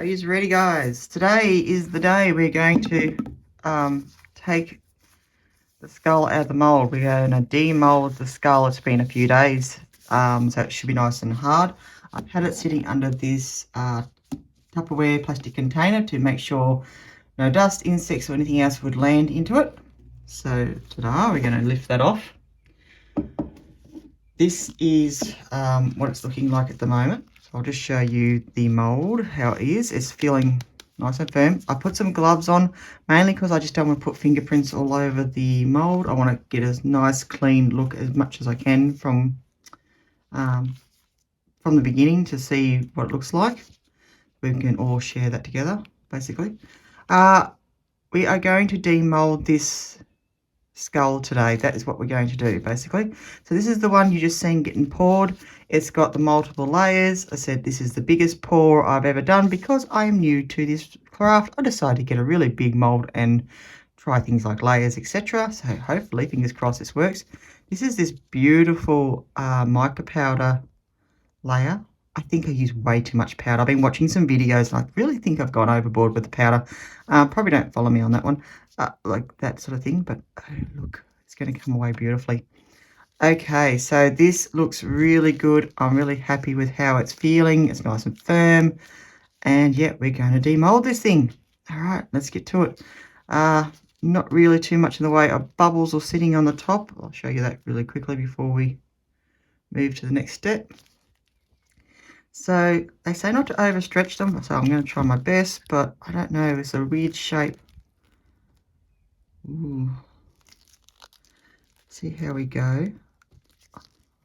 Are you ready, guys? Today is the day we're going to take the skull out of the mould. We're going to demould the skull. It's been a few days, so it should be nice and hard. I've had it sitting under this Tupperware plastic container to make sure no dust, insects or anything else would land into it. So ta-da, we're going to lift that off. This is what it's looking like at the moment. So I'll just show you the mould, how it is. It's feeling nice and firm. I put some gloves on, mainly because I just don't want to put fingerprints all over the mould. I want to get a nice, clean look as much as I can from the beginning to see what it looks like. We can all share that together, basically. We are going to demould this skull today. That is what we're going to do, basically. So this is the one you just seen getting poured. It's got the multiple layers. I said this is the biggest pour I've ever done because I am new to this craft. I decided to get a really big mold and try things like layers, etc. So hopefully, fingers crossed, this works. This is this beautiful mica powder layer. I think I use way too much powder. I've been watching some videos and I really think I've gone overboard with the powder. Probably don't follow me on that one. Like that sort of thing, but oh, look, it's going to come away beautifully. Okay, so this looks really good. I'm really happy with how it's feeling. It's nice and firm, and yeah, we're going to demold this thing. All right, let's get to it. Not really too much in the way of bubbles or sitting on the top. I'll show you that really quickly before we move to the next step. So they say not to overstretch them, so I'm going to try my best, but I don't know, it's a weird shape. Ooh. See how we go.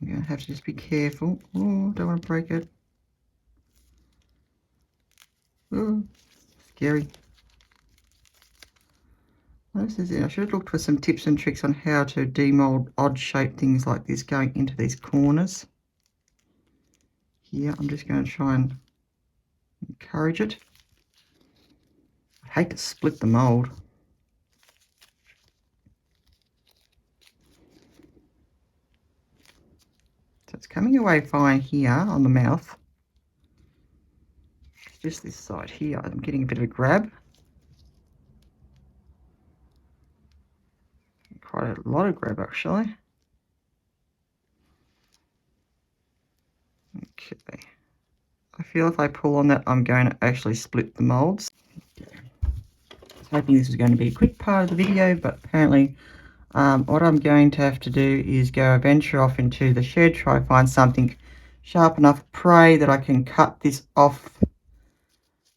I'm going to have to just be careful. Oh, don't want to break it. Oh, scary. This is it. I should have looked for some tips and tricks on how to demold odd shaped things like this going into these corners. Here, I'm just going to try and encourage it. I hate to split the mold. So it's coming away fine here on the mouth. It's just this side here. I'm getting a bit of a grab. Quite a lot of grab actually. Okay. I feel if I pull on that, I'm going to actually split the molds. Okay. I was hoping this was going to be a quick part of the video, but apparently what I'm going to have to do is go venture off into the shed, try to find something sharp enough prey that I can cut this off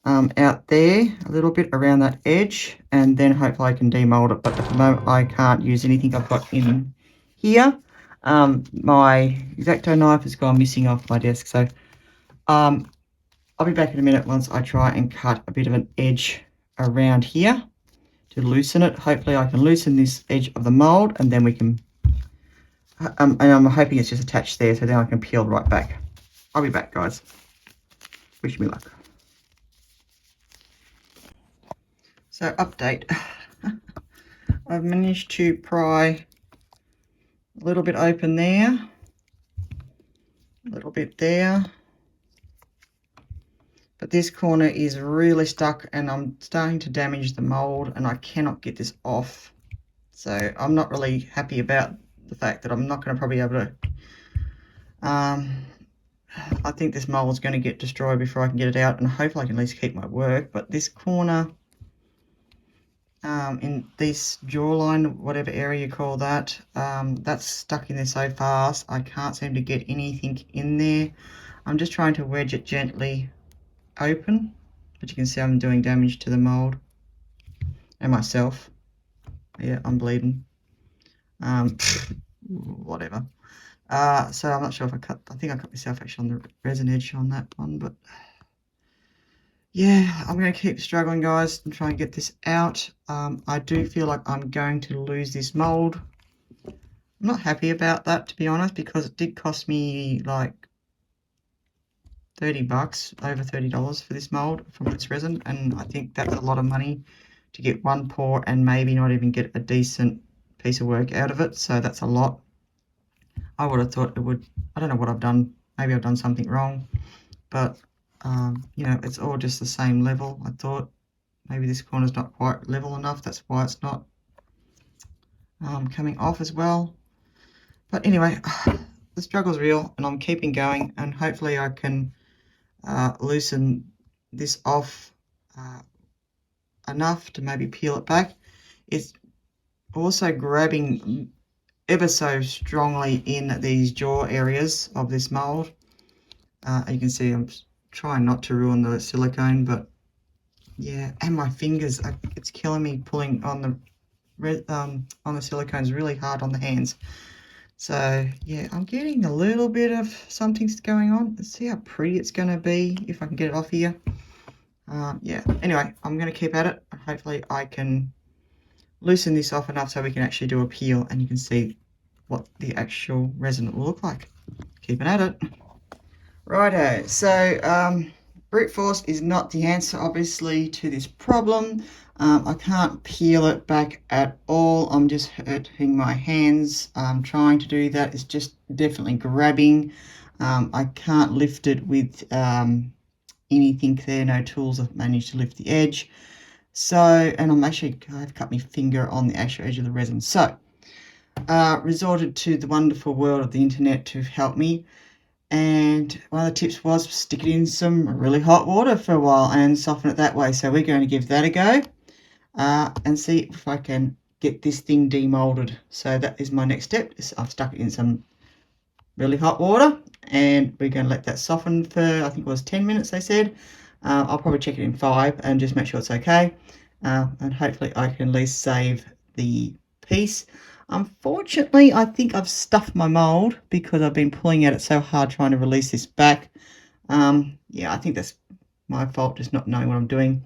out there a little bit around that edge, and then hopefully I can demold it. But at the moment I can't use anything I've got in here. My X-Acto knife has gone missing off my desk, so I'll be back in a minute once I try and cut a bit of an edge around here to loosen it. Hopefully I can loosen this edge of the mold, and then we can and I'm hoping it's just attached there, so then I can peel right back. I'll be back, guys. Wish me luck. So update. I've managed to pry a little bit open there, a little bit there, but this corner is really stuck and I'm starting to damage the mold and I cannot get this off. So I'm not really happy about the fact that I'm not going to probably be able to, I think this mold is going to get destroyed before I can get it out, and hopefully I can at least keep my work. But this corner, in this jawline, whatever area you call that, that's stuck in there so fast I can't seem to get anything in there. I'm just trying to wedge it gently open, but you can see I'm doing damage to the mold and myself. Yeah, I'm bleeding. Whatever. So I'm not sure if I think I cut myself actually on the resin edge on that one, but yeah, I'm going to keep struggling, guys, and try and get this out. I do feel like I'm going to lose this mold. I'm not happy about that, to be honest, because it did cost me like $30, over $30 for this mold from its resin, and I think that's a lot of money to get one pour and maybe not even get a decent piece of work out of it. So that's a lot. I would have thought it would. I don't know what I've done. Maybe I've done something wrong, but you know, it's all just the same level. I thought maybe this corner's not quite level enough. That's why it's not coming off as well. But anyway, the struggle's real and I'm keeping going, and hopefully I can loosen this off enough to maybe peel it back. It's also grabbing ever so strongly in these jaw areas of this mold. You can see I'm trying not to ruin the silicone, but yeah, and my fingers, it's killing me pulling on the silicones really hard on the hands. So yeah, I'm getting a little bit of something's going on. Let's see how pretty it's going to be if I can get it off here. Yeah, anyway, I'm going to keep at it. Hopefully I can loosen this off enough so we can actually do a peel and you can see what the actual resin will look like. Keeping at it. Righto, so brute force is not the answer obviously to this problem. I can't peel it back at all. I'm just hurting my hands trying to do that. It's just definitely grabbing. I can't lift it with anything there, no tools. I've managed to lift the edge. So, and I've cut my finger on the actual edge of the resin. So, resorted to the wonderful world of the internet to help me. And one of the tips was stick it in some really hot water for a while and soften it that way. So we're going to give that a go and see if I can get this thing demolded. So that is my next step. I've stuck it in some really hot water and we're going to let that soften for, I think it was 10 minutes they said. I'll probably check it in 5 and just make sure it's okay. And hopefully I can at least save the piece. Unfortunately, I think I've stuffed my mould because I've been pulling at it so hard trying to release this back. Yeah, I think that's my fault, just not knowing what I'm doing.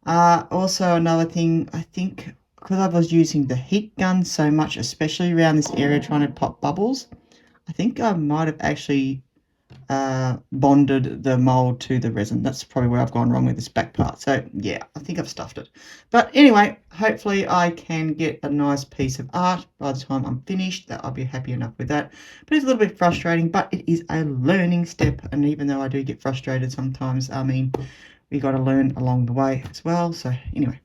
Also, another thing, I think because I was using the heat gun so much, especially around this area trying to pop bubbles, I think I might have actually bonded the mold to the resin. That's probably where I've gone wrong with this back part. So yeah, I think I've stuffed it. But anyway, hopefully I can get a nice piece of art by the time I'm finished. That I'll be happy enough with that. But it's a little bit frustrating, but it is a learning step. And even though I do get frustrated sometimes, I mean, we got to learn along the way as well. So anyway,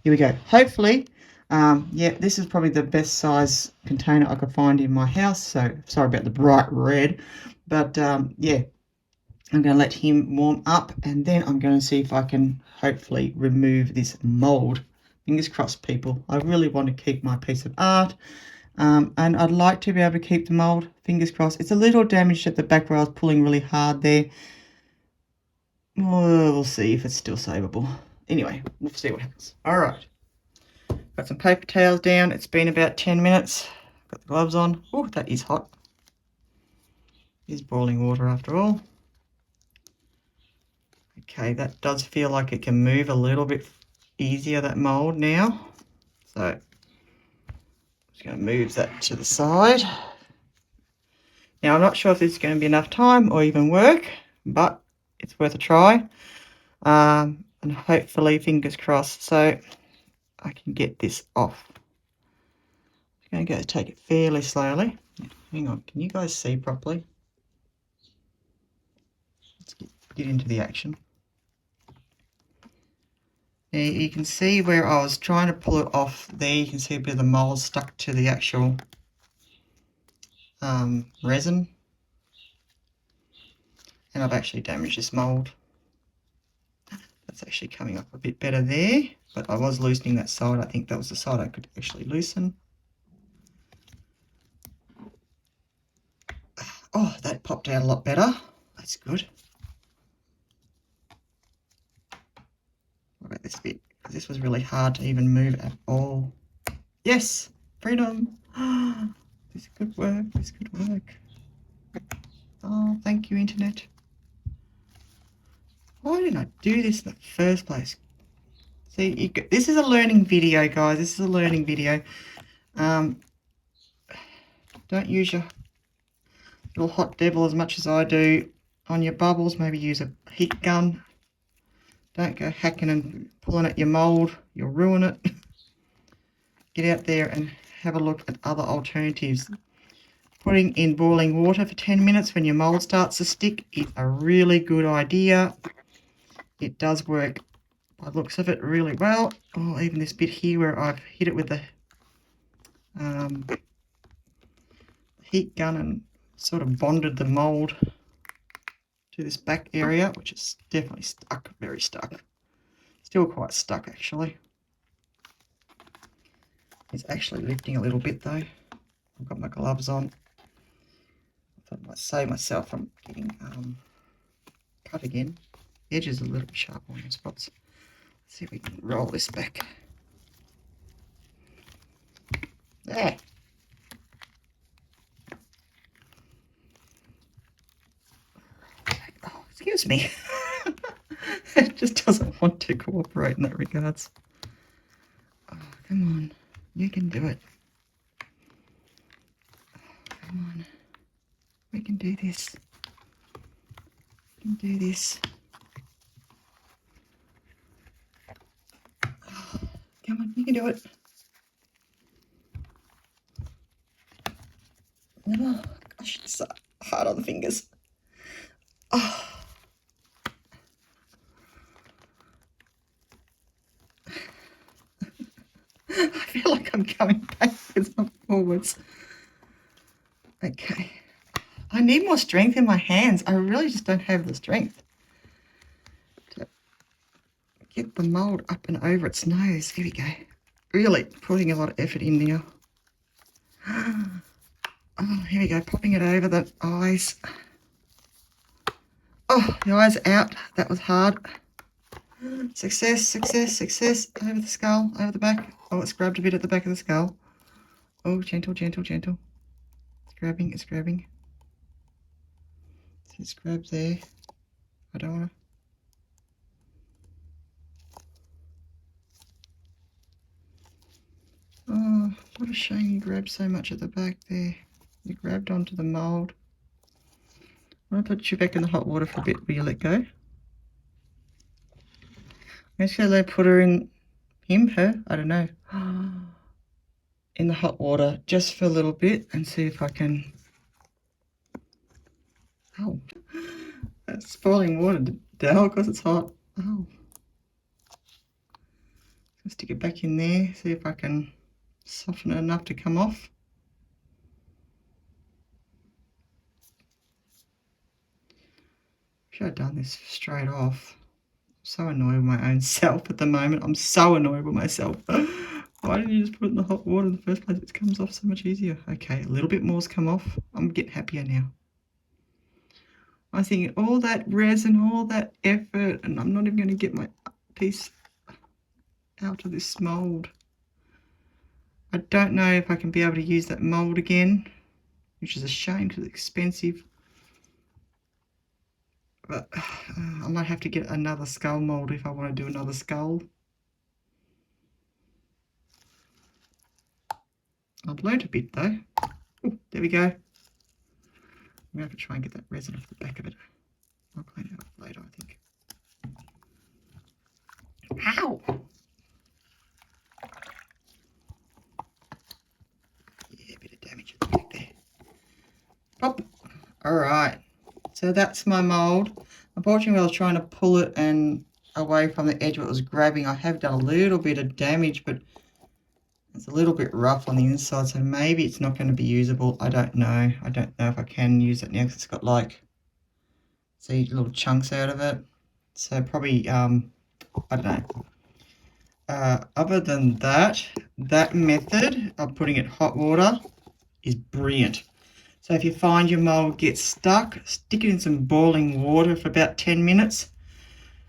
here we go. Hopefully, yeah, this is probably the best size container I could find in my house. So sorry about the bright red. But yeah, I'm going to let him warm up and then I'm going to see if I can hopefully remove this mold. Fingers crossed, people. I really want to keep my piece of art and I'd like to be able to keep the mold. Fingers crossed. It's a little damaged at the back where I was pulling really hard there. We'll see if it's still savable. Anyway, we'll see what happens. All right. Got some paper towels down. It's been about 10 minutes. Got the gloves on. Oh, that is hot. Is boiling water after all. Okay, that does feel like it can move a little bit easier, that mold now. So I'm just going to move that to the side. Now I'm not sure if this is going to be enough time or even work, but it's worth a try. And hopefully, fingers crossed, so I can get this off. I'm going to take it fairly slowly. Hang on, can you guys see properly? Let's get into the action. Now you can see where I was trying to pull it off there. You can see a bit of the mold stuck to the actual resin. And I've actually damaged this mold. That's actually coming up a bit better there. But I was loosening that side. I think that was the side I could actually loosen. Oh, that popped out a lot better. That's good. What about this bit? Because this was really hard to even move at all. Yes! Freedom! This could work. This could work. Oh, thank you, Internet. Why didn't I do this in the first place? See, this is a learning video, guys. This is a learning video. Don't use your little hot devil as much as I do on your bubbles. Maybe use a heat gun. Don't go hacking and pulling at your mold. You'll ruin it. Get out there and have a look at other alternatives. putting in boiling water for 10 minutes when your mould starts to stick is a really good idea. It does work by the looks of it really well. Oh, even this bit here where I've hit it with the heat gun and sort of bonded the mould to this back area, which is definitely stuck, very stuck. Still quite stuck actually. It's actually lifting a little bit though. I've got my gloves on. I thought I might save myself from getting cut again. The edge is a little bit sharp on those spots. Let's see if we can roll this back. There. Oh, excuse me. It just doesn't want to cooperate in that regards. Oh, come on. You can do it. Oh, come on. We can do this. We can do this. Oh, come on, you can do it. Oh, gosh, it's so hard on the fingers. Oh. I feel like I'm coming backwards and forwards. Okay. I need more strength in my hands. I really just don't have the strength to get the mould up and over its nose. Here we go. Really putting a lot of effort in now. Oh, here we go. Popping it over the eyes. Oh, the eyes out. That was hard. Success, success, success. Over the skull, over the back. Oh, it's grabbed a bit at the back of the skull. Oh, gentle, gentle, gentle. It's grabbing, it's grabbing. So it's grabbed there. I don't want to. Oh, what a shame you grabbed so much at the back there. You grabbed onto the mould. I'm going to put you back in the hot water for a bit. Will you let go? I'm just going to put her in, her, I don't know, in the hot water just for a little bit and see if I can. Oh, that's boiling water, Del, because it's hot. Oh. Just stick it back in there, see if I can soften it enough to come off. Should have done this straight off. I'm so annoyed with my own self at the moment. I'm so annoyed with myself. Why didn't you just put it in the hot water in the first place? It comes off so much easier. Okay, a little bit more's come off. I'm getting happier now. I think all that resin, all that effort, and I'm not even going to get my piece out of this mould. I don't know if I can be able to use that mould again, which is a shame because it's expensive. But I might have to get another skull mould if I want to do another skull. I've learnt a bit though. Ooh, there we go. I'm going to have to try and get that resin off the back of it. I'll clean it up later, I think. Ow! Yeah, a bit of damage at the back there. Pop! Alright, so that's my mould. Unfortunately, I was trying to pull it and away from the edge where it was grabbing. I have done a little bit of damage, but it's a little bit rough on the inside, so maybe it's not going to be usable. I don't know. I don't know if I can use it now because it's got like, see, little chunks out of it. So probably, I don't know. Other than that, that method of putting it in hot water is brilliant. So if you find your mould gets stuck, stick it in some boiling water for about 10 minutes.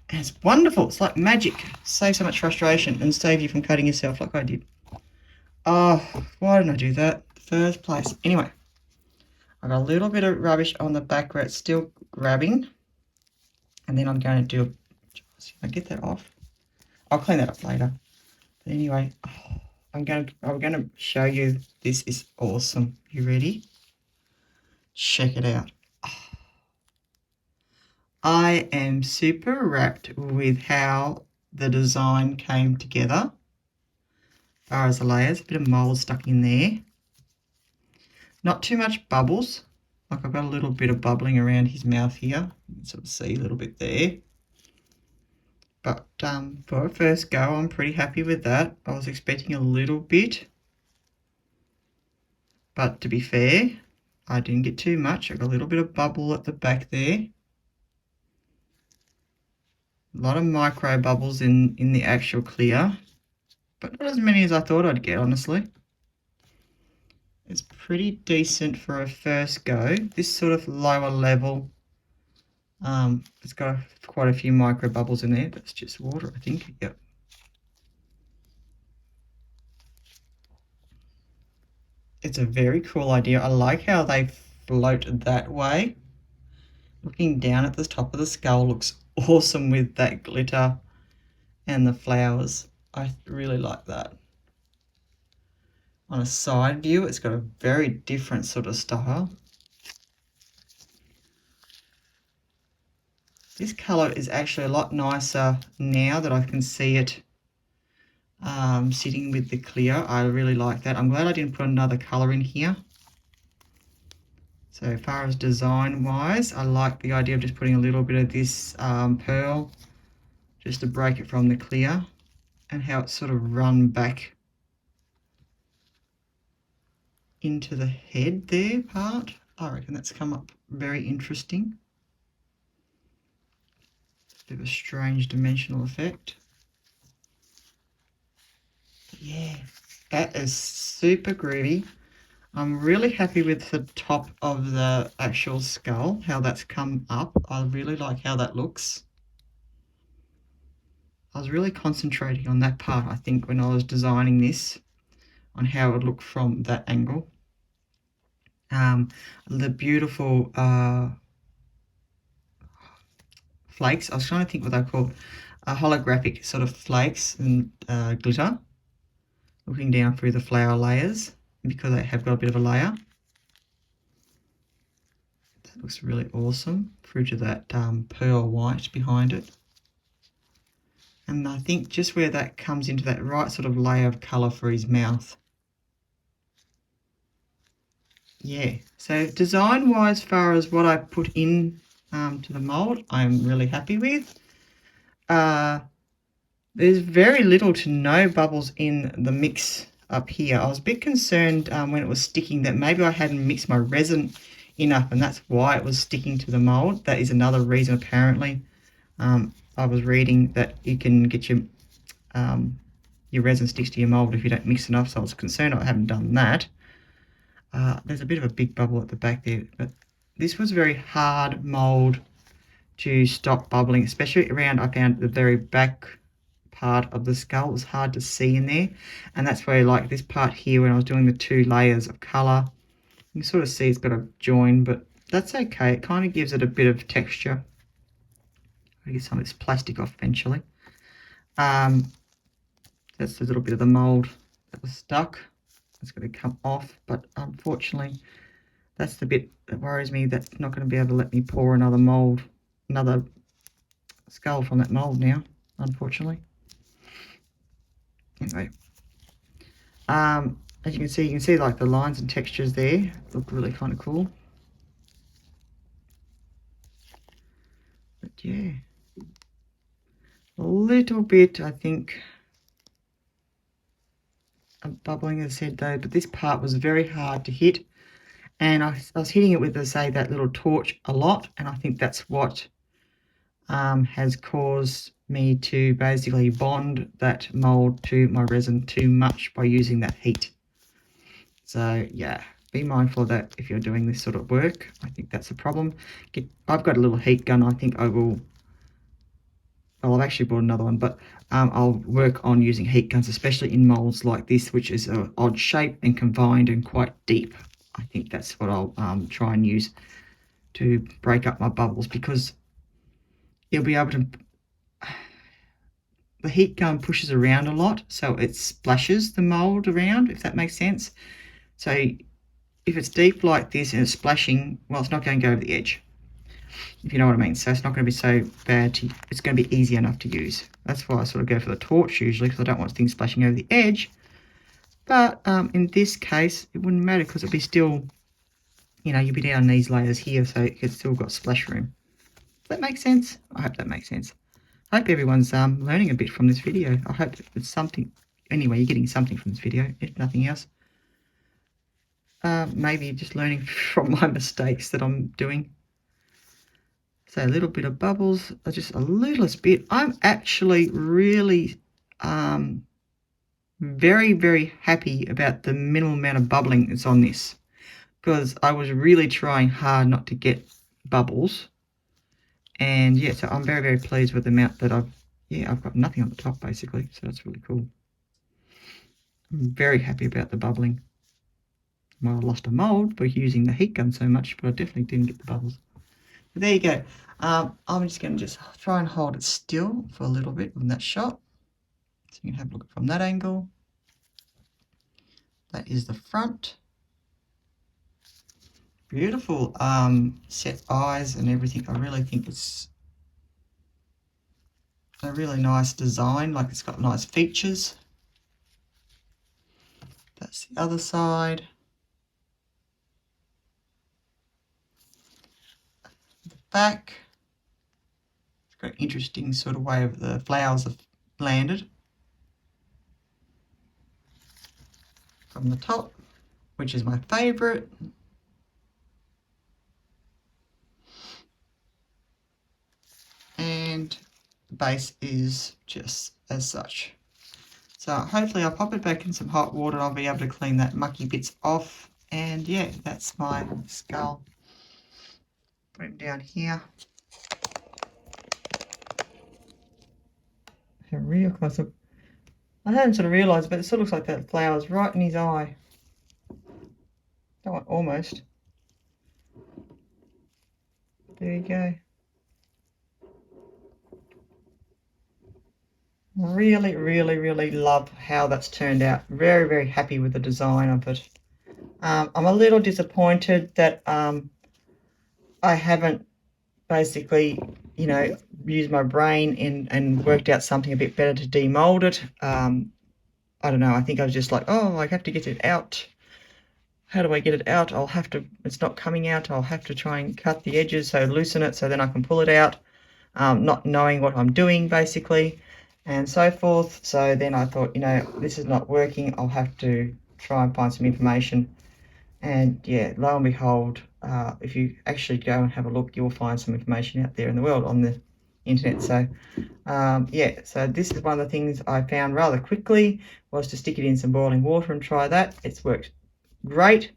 And it's wonderful. It's like magic. Save so much frustration and save you from cutting yourself like I did. Oh, why didn't I do that in the first place? Anyway, I've got a little bit of rubbish on the back where it's still grabbing. And then I'm going to do, can I get that off? I'll clean that up later. But anyway, I'm going to show you. This is awesome. You ready? Check it out. I am super wrapped with how the design came together. As far as the layers, a bit of mould stuck in there. Not too much bubbles. Like I've got a little bit of bubbling around his mouth here. You can sort of see a little bit there. But for a first go, I'm pretty happy with that. I was expecting a little bit. But to be fair, I didn't get too much. I got a little bit of bubble at the back there. A lot of micro bubbles in the actual clear. But not as many as I thought I'd get, honestly. It's pretty decent for a first go. This sort of lower level, it's got quite a few micro bubbles in there. That's just water, I think. Yep. It's a very cool idea. I like how they float that way. Looking down at the top of the skull looks awesome with that glitter and the flowers. I really like that. On a side view, it's got a very different sort of style. This colour is actually a lot nicer now that I can see it sitting with the clear. I really like that. I'm glad I didn't put another colour in here. So as far as design wise, I like the idea of just putting a little bit of this pearl just to break it from the clear, and how it's sort of run back into the head there part. I reckon that's come up very interesting. Bit of a strange dimensional effect. Yeah, that is super groovy. I'm really happy with the top of the actual skull, how that's come up. I really like how that looks. I was really concentrating on that part, I think, when I was designing this, on how it would look from that angle. The beautiful flakes, I was trying to think what they're called, holographic sort of flakes and glitter, looking down through the flower layers, because they have got a bit of a layer. That looks really awesome, through to that pearl white behind it. And I think just where that comes into that right sort of layer of colour for his mouth. Yeah, so design-wise, as far as what I put in to the mould, I'm really happy with. There's very little to no bubbles in the mix up here. I was a bit concerned when it was sticking that maybe I hadn't mixed my resin enough, and that's why it was sticking to the mould. That is another reason, apparently. I was reading that you can get your resin sticks to your mould if you don't mix enough, so I was concerned I haven't done that. There's a bit of a big bubble at the back there, but this was very hard mould to stop bubbling, especially around, I found, the very back part of the skull. It was hard to see in there, and that's where, like this part here, when I was doing the two layers of colour, you can sort of see it's got a join, but that's okay. It kind of gives it a bit of texture. I'll get some of this plastic off eventually. That's a little bit of the mould that was stuck. It's going to come off, but unfortunately that's the bit that worries me. That's not going to be able to let me pour another mould, another skull from that mould now, unfortunately. Anyway, as you can see like the lines and textures there look really kind of cool. But yeah, a little bit, I think, of bubbling, as I said though, but this part was very hard to hit, and I was hitting it with, as I say, that little torch a lot, and I think that's what has caused me to basically bond that mould to my resin too much by using that heat. So yeah, be mindful of that if you're doing this sort of work. I think that's a problem. I've got a little heat gun. I think I will, well, I've actually bought another one, but I'll work on using heat guns, especially in moulds like this, which is an odd shape and confined and quite deep. I think that's what I'll try and use to break up my bubbles, because you'll be able to, the heat gun pushes around a lot, so it splashes the mould around, if that makes sense. So if it's deep like this and it's splashing, well, it's not going to go over the edge, if you know what I mean. So it's not going to be so bad to, it's going to be easy enough to use. That's why I sort of go for the torch usually, because I don't want things splashing over the edge. But in this case, it wouldn't matter, because it'd be still you know, you'll be down these layers here, so it's still got splash room. Does that make sense? I hope that makes sense. I hope everyone's learning a bit from this video. I hope it's something. Anyway, you're getting something from this video, if nothing else. Maybe just learning from my mistakes that I'm doing. So a little bit of bubbles, just a littlest bit. I'm actually really very, very happy about the minimal amount of bubbling that's on this, because I was really trying hard not to get bubbles. And yeah, so I'm very, very pleased with the amount that I've got nothing on the top basically, so that's really cool. I'm very happy about the bubbling. Well, I lost a mould by using the heat gun so much, but I definitely didn't get the bubbles. But there you go. I'm just going to just try and hold it still for a little bit on that shot, so you can have a look from that angle. That is the front. Beautiful set eyes and everything. I really think it's a really nice design, like it's got nice features. That's the other side. The back. It's got an interesting sort of way of the flowers have landed. From the top, which is my favourite. And the base is just as such. So hopefully I'll pop it back in some hot water and I'll be able to clean that mucky bits off. And yeah, that's my skull. Put him down here. A real close up. I hadn't sort of realised, but it sort of looks like that flower's right in his eye. Oh, almost. There you go. Really, really, really love how that's turned out. Very, very happy with the design of it. I'm a little disappointed that I haven't basically, you know, used my brain and worked out something a bit better to demold it. I don't know, I think I was just like, oh, I have to get it out. How do I get it out? I'll have to, it's not coming out. I'll have to try and cut the edges, so loosen it so then I can pull it out. Not knowing what I'm doing basically, and so forth. So then I thought, you know, this is not working. I'll have to try and find some information. And yeah, lo and behold, if you actually go and have a look, you'll find some information out there in the world on the internet. So yeah, so this is one of the things I found rather quickly, was to stick it in some boiling water and try that. It's worked great.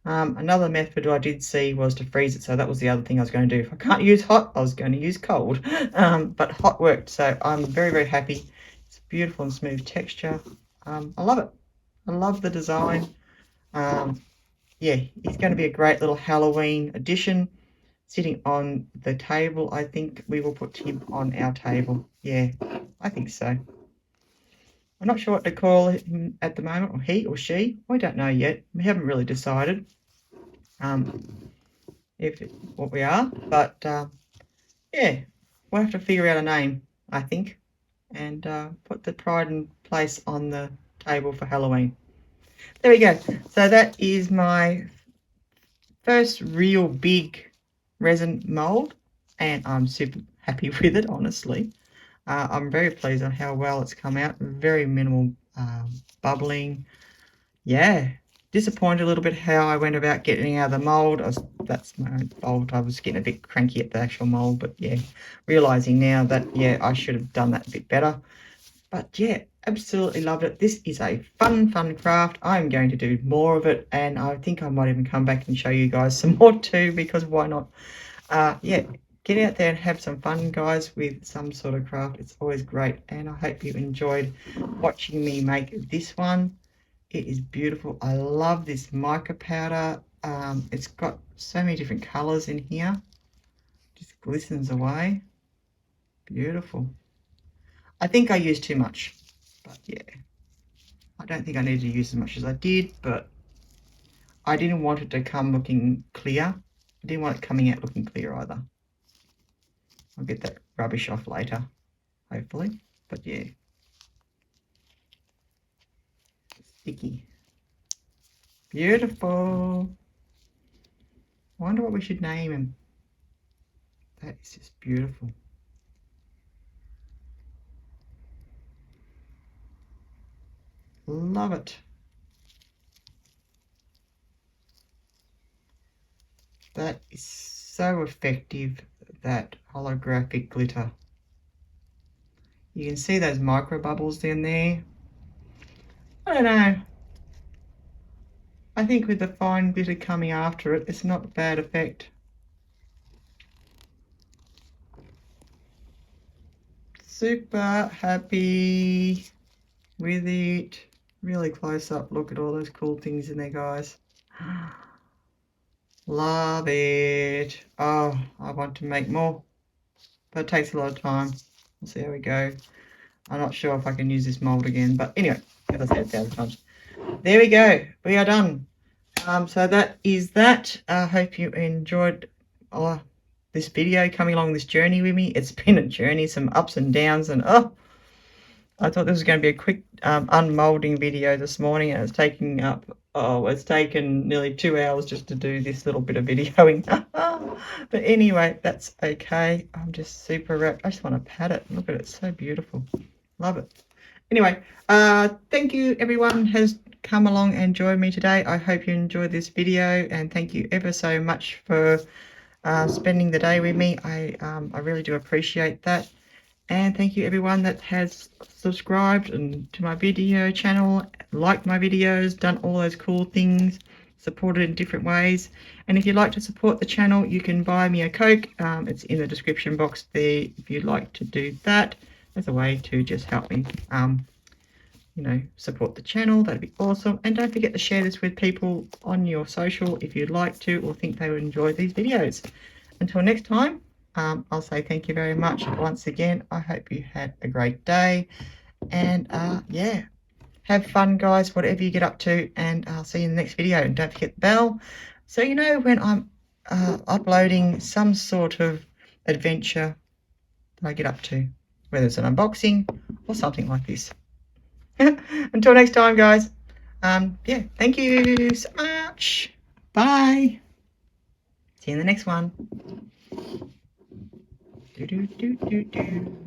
Another method I did see was to freeze it, so that was the other thing I was going to do. If I can't use hot, I was going to use cold, but hot worked, so I'm very, very happy. It's beautiful and smooth texture. I love it. I love the design. Yeah, he's going to be a great little Halloween addition. Sitting on the table, I think we will put him on our table. Yeah, I think so. I'm not sure what to call him at the moment, or he or she. I don't know yet. We haven't really decided what we are, but yeah, we'll have to figure out a name, I think, and put the pride and place on the table for Halloween. There we go. So that is my first real big resin mold, and I'm super happy with it, honestly. I'm very pleased on how well it's come out. Very minimal bubbling. Yeah, disappointed a little bit how I went about getting out of the mold. That's my own fault. I was getting a bit cranky at the actual mold, but yeah, realizing now that yeah, I should have done that a bit better. But yeah, absolutely loved it. This is a fun craft. I'm going to do more of it, and I think I might even come back and show you guys some more too, because why not? Yeah, get out there and have some fun, guys, with some sort of craft. It's always great, and I hope you enjoyed watching me make this one. It is beautiful. I love this mica powder. It's got so many different colors in here. Just glistens away. Beautiful. I think I used too much, but yeah, I don't think I needed to use as much as I did, but I didn't want it to come looking clear. I didn't want it coming out looking clear either. I'll get that rubbish off later, hopefully, but yeah. Sticky. Beautiful. I wonder what we should name him. That is just beautiful. Love it. That is so effective, that holographic glitter. You can see those micro bubbles down there. I don't know. I think with the fine glitter coming after it, it's not a bad effect. Super happy with it. Really close up look at all those cool things in there, guys. Love it. Oh, I want to make more, but it takes a lot of time. We'll see how we go. I'm not sure if I can use this mold again, but anyway, as I said 1,000 times. There we go. We are done. So that is that. I hope you enjoyed this video, coming along this journey with me. It's been a journey, some ups and downs, and I thought this was going to be a quick unmolding video this morning, and it's taking up, it's taken nearly 2 hours just to do this little bit of videoing. But anyway, that's okay. I'm just super wrapped. I just want to pat it. Look at it. It's so beautiful. Love it. Anyway, thank you everyone has come along and joined me today. I hope you enjoyed this video, and thank you ever so much for spending the day with me. I really do appreciate that. And thank you everyone that has subscribed to my video channel, liked my videos, done all those cool things, supported in different ways. And if you'd like to support the channel, you can buy me a Coke. It's in the description box there if you'd like to do that. As a way to just help me, you know, support the channel. That'd be awesome. And don't forget to share this with people on your social if you'd like to, or think they would enjoy these videos. Until next time, I'll say thank you very much once again. I hope you had a great day, and yeah, have fun, guys, whatever you get up to, and I'll see you in the next video. And don't forget the bell, so you know when I'm uploading some sort of adventure that I get up to, whether it's an unboxing or something like this. Until next time, guys. Yeah, thank you so much. Bye. See you in the next one. Do, do, do, do, do.